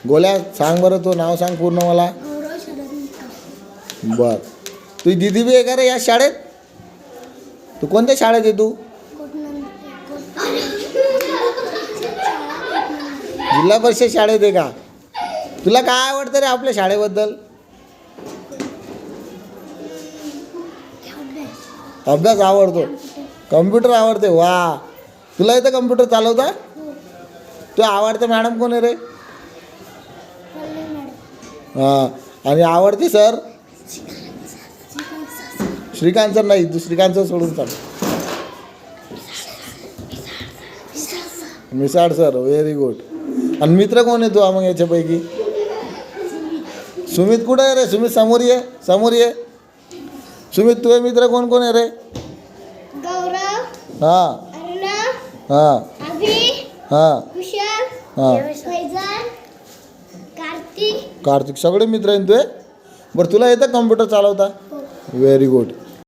गोल्या सांग बरं, तो नाव सांग पूर्ण मला. बर, तुझी दीदी बी आहे का रे या शाळेत? तू कोणत्या शाळेत आहे तू? जिल्हा परिषद शाळेत आहे का? तुला काय आवडतं रे आपल्या शाळेबद्दल? अभ्यास आवडतो, कम्प्युटर आवडते. वा, तुला इथं कम्प्युटर चालवता? तू आवडतं मॅडम कोण आहे रे? हां, आणि आवडते सर? श्रीकांत सर नाही, तू श्रीकांत सर सोडून चाल. Misal sir, very good. आणि मित्र कोण आहे तू मग याच्यापैकी? सुमित कुठं आहे रे? सुमित समोर ये, समोर ये. सुमित, तुझे मित्र कोण कोण आहे रे? गौरव, हां अर्णव, हां अभि, हां कुशल, हां फैजल, कार्तिक. कार्तिक, सगळे मित्र आहेत तुझे? बरं, तुला येतं कम्प्युटर चालवता? Very good.